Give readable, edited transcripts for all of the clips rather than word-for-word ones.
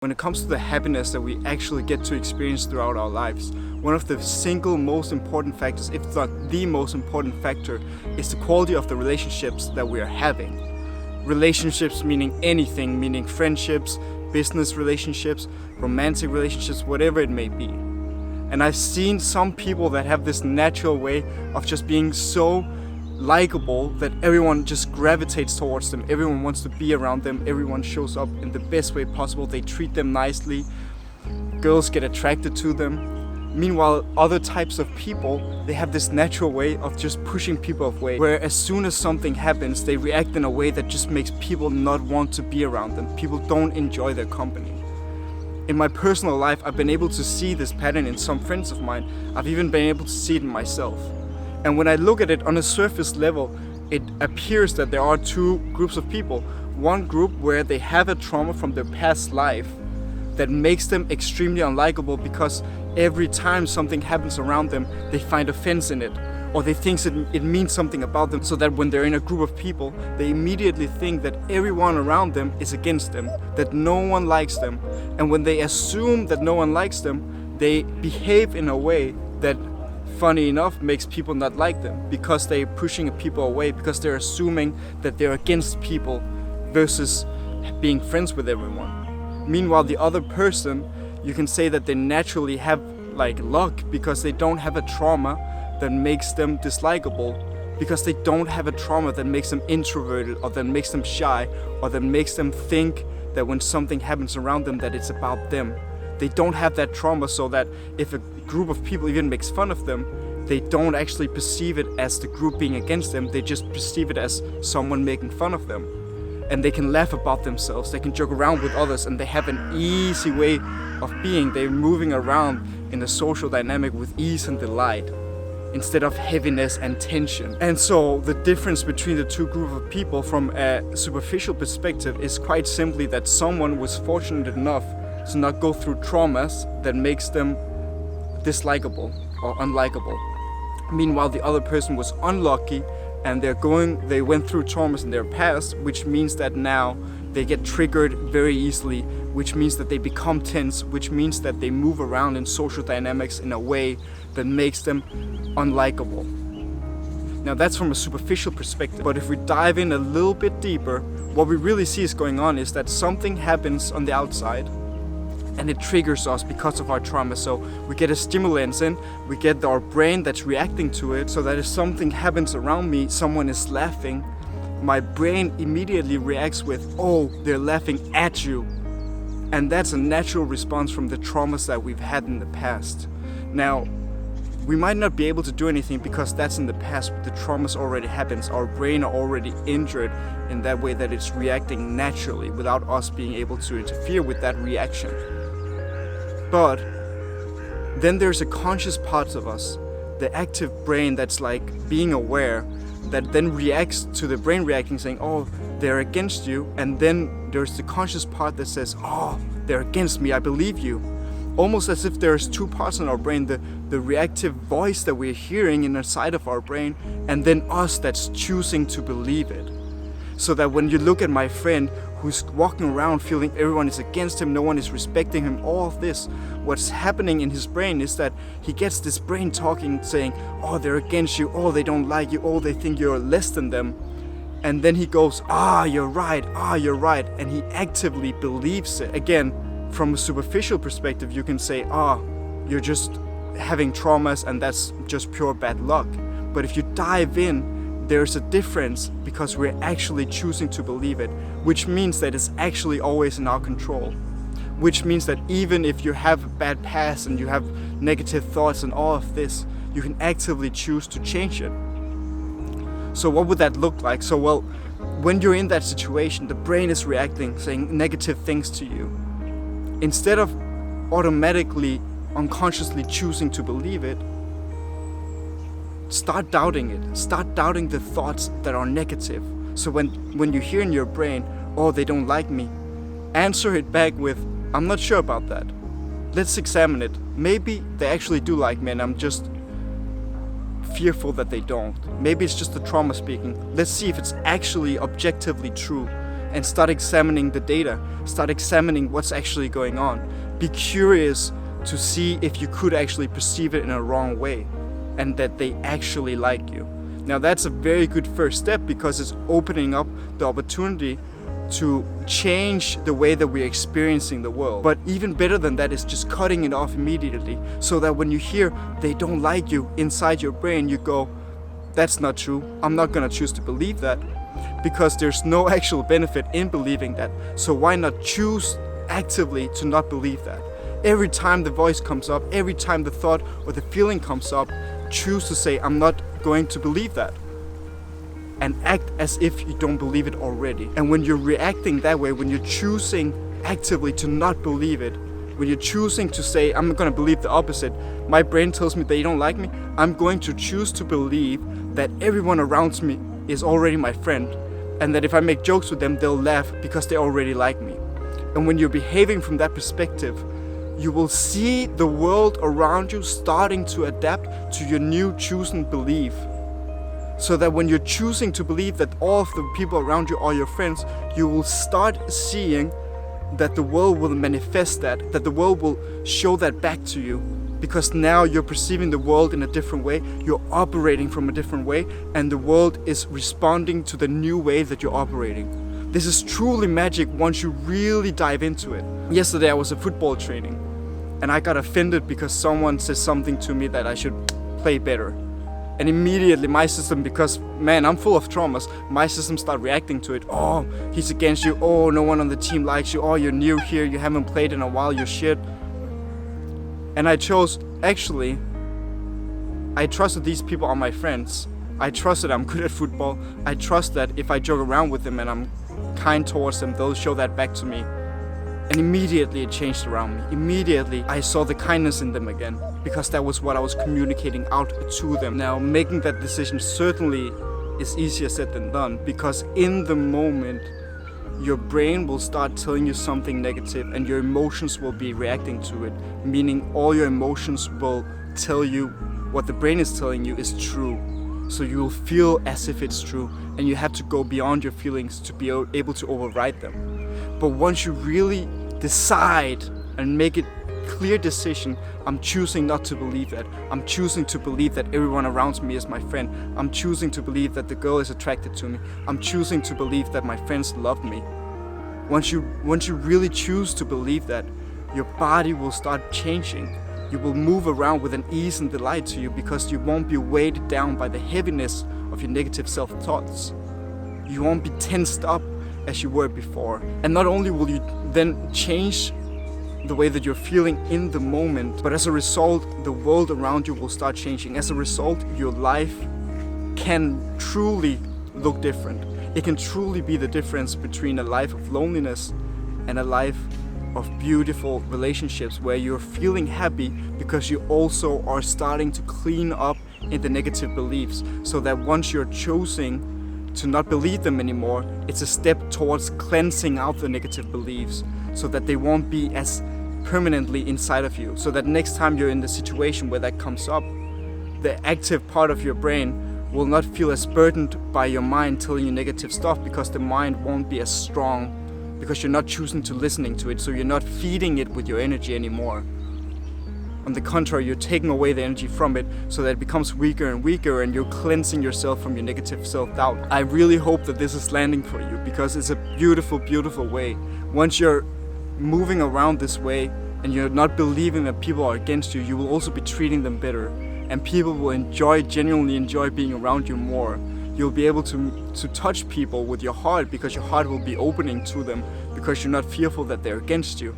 When it comes to the happiness that we actually get to experience throughout our lives, one of the single most important factors, if not the most important factor, is the quality of the relationships that we are having. Relationships meaning anything, meaning friendships, business relationships, romantic relationships, whatever it may be. And I've seen some people that have this natural way of just being so likable that everyone just gravitates towards them. Everyone wants to be around them. Everyone shows up in the best way possible. They treat them nicely. Girls get attracted to them. Meanwhile, other types of people, they have this natural way of just pushing people away, where as soon as something happens, they react in a way that just makes people not want to be around them. People don't enjoy their company. In my personal life, I've been able to see this pattern in some friends of mine. I've even been able to see it in myself. And when I look at it on a surface level, it appears that there are two groups of people. One group where they have a trauma from their past life that makes them extremely unlikable because every time something happens around them, they find offense in it, or they think it means something about them, so that when they're in a group of people, they immediately think that everyone around them is against them, that no one likes them. And when they assume that no one likes them, they behave in a way that, funny enough, makes people not like them, because they're pushing people away, because they're assuming that they're against people versus being friends with everyone. Meanwhile, the other person, you can say that they naturally have luck because they don't have a trauma that makes them dislikable, because they don't have a trauma that makes them introverted, or that makes them shy, or that makes them think that when something happens around them that it's about them. They don't have that trauma, so that if a group of people even makes fun of them, they don't actually perceive it as the group being against them. They just perceive it as someone making fun of them. And they can laugh about themselves, they can joke around with others, and they have an easy way of being. They're moving around in a social dynamic with ease and delight, instead of heaviness and tension. And so the difference between the two groups of people from a superficial perspective is quite simply that someone was fortunate enough to not go through traumas that makes them dislikable or unlikable. Meanwhile, the other person was unlucky and they went through traumas in their past, which means that now they get triggered very easily, which means that they become tense, which means that they move around in social dynamics in a way that makes them unlikable. Now that's from a superficial perspective, but if we dive in a little bit deeper, what we really see is going on is that something happens on the outside and it triggers us because of our trauma. So we get a stimulus in, we get our brain that's reacting to it, so that if something happens around me, someone is laughing, my brain immediately reacts with, oh, they're laughing at you. And that's a natural response from the traumas that we've had in the past. Now, we might not be able to do anything because that's in the past, but the traumas already happens. Our brain are already injured in that way that it's reacting naturally without us being able to interfere with that reaction. But then there's a conscious part of us, the active brain that's being aware, that then reacts to the brain reacting, saying, oh, they're against you. And then there's the conscious part that says, oh, they're against me, I believe you. Almost as if there's two parts in our brain, the reactive voice that we're hearing inside of our brain, and then us that's choosing to believe it. So that when you look at my friend who's walking around feeling everyone is against him, no one is respecting him, all of this, what's happening in his brain is that he gets this brain talking, saying, oh, they're against you, oh, they don't like you, oh, they think you're less than them. And then he goes, you're right, you're right, and he actively believes it. Again, from a superficial perspective, you can say, you're just having traumas and that's just pure bad luck. But if you dive in, there's a difference because we're actually choosing to believe it, which means that it's actually always in our control. Which means that even if you have a bad past and you have negative thoughts and all of this, you can actively choose to change it. So what would that look like? So, well, when you're in that situation, the brain is reacting, saying negative things to you. Instead of automatically, unconsciously choosing to believe it, start doubting it. Start doubting the thoughts that are negative. So when you hear in your brain, oh, they don't like me, answer it back with, I'm not sure about that. Let's examine it. Maybe they actually do like me and I'm just fearful that they don't. Maybe it's just the trauma speaking. Let's see if it's actually objectively true. and start examining the data, start examining what's actually going on. Be curious to see if you could actually perceive it in a wrong way and that they actually like you. Now that's a very good first step because it's opening up the opportunity to change the way that we're experiencing the world. But even better than that is just cutting it off immediately, so that when you hear they don't like you inside your brain, you go, that's not true. I'm not gonna choose to believe that, because there's no actual benefit in believing that. So why not choose actively to not believe that? Every time the voice comes up, every time the thought or the feeling comes up, choose to say, I'm not going to believe that. And act as if you don't believe it already. And when you're reacting that way, when you're choosing actively to not believe it, when you're choosing to say, I'm going to believe the opposite, my brain tells me they don't like me, I'm going to choose to believe that everyone around me is already my friend, and that if I make jokes with them, they'll laugh because they already like me. And when you're behaving from that perspective, you will see the world around you starting to adapt to your new chosen belief. So that when you're choosing to believe that all of the people around you are your friends, you will start seeing that the world will manifest that the world will show that back to you. Because now you're perceiving the world in a different way, you're operating from a different way, and the world is responding to the new way that you're operating. This is truly magic once you really dive into it. Yesterday I was at football training, and I got offended because someone said something to me that I should play better. And immediately my system, because man, I'm full of traumas, my system started reacting to it. Oh, he's against you. Oh, no one on the team likes you. Oh, you're new here. You haven't played in a while. You're shit. And I chose, actually, I trusted these people are my friends. I trusted I'm good at football. I trust that if I joke around with them and I'm kind towards them, they'll show that back to me. And immediately it changed around me. Immediately I saw the kindness in them again, because that was what I was communicating out to them. Now, making that decision certainly is easier said than done, because in the moment your brain will start telling you something negative and your emotions will be reacting to it, meaning all your emotions will tell you what the brain is telling you is true. So you will feel as if it's true, and you have to go beyond your feelings to be able to override them. But once you really decide and make it clear decision, I'm choosing not to believe that. I'm choosing to believe that everyone around me is my friend. I'm choosing to believe that the girl is attracted to me. I'm choosing to believe that my friends love me. Once you really choose to believe that, your body will start changing. You will move around with an ease and delight to you, because you won't be weighed down by the heaviness of your negative self-thoughts. You won't be tensed up as you were before. And not only will you then change the way that you're feeling in the moment, but as a result, the world around you will start changing. As a result, your life can truly look different. It can truly be the difference between a life of loneliness and a life of beautiful relationships where you're feeling happy because you also are starting to clean up in the negative beliefs, so that once you're choosing to not believe them anymore, it's a step towards cleansing out the negative beliefs, so that they won't be as permanently inside of you. So that next time you're in the situation where that comes up, the active part of your brain will not feel as burdened by your mind telling you negative stuff, because the mind won't be as strong, because you're not choosing to listening to it, so you're not feeding it with your energy anymore. On the contrary, you're taking away the energy from it so that it becomes weaker and weaker, and you're cleansing yourself from your negative self-doubt. I really hope that this is landing for you, because it's a beautiful, beautiful way. Once you're moving around this way and you're not believing that people are against you, you will also be treating them better, and people will genuinely enjoy being around you more. You'll be able to touch people with your heart, because your heart will be opening to them, because you're not fearful that they're against you.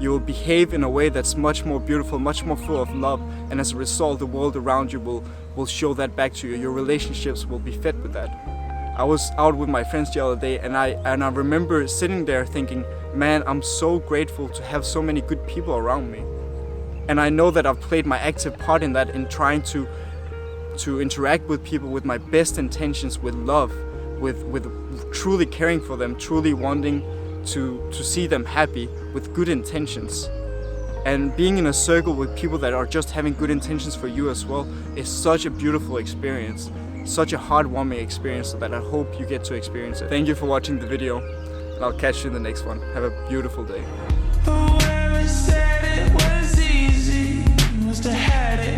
You will behave in a way that's much more beautiful, much more full of love, and as a result, the world around you will show that back to you. Your relationships will be fed with that. I was out with my friends the other day, and I remember sitting there thinking, man, I'm so grateful to have so many good people around me. And I know that I've played my active part in that, in trying to interact with people with my best intentions, with love, with truly caring for them, truly wanting to see them happy, with good intentions. And being in a circle with people that are just having good intentions for you as well is such a beautiful experience. such a heartwarming experience that I hope you get to experience it. Thank you for watching the video, and I'll catch you in the next one. Have a beautiful day. Whoever said it was easy must have had it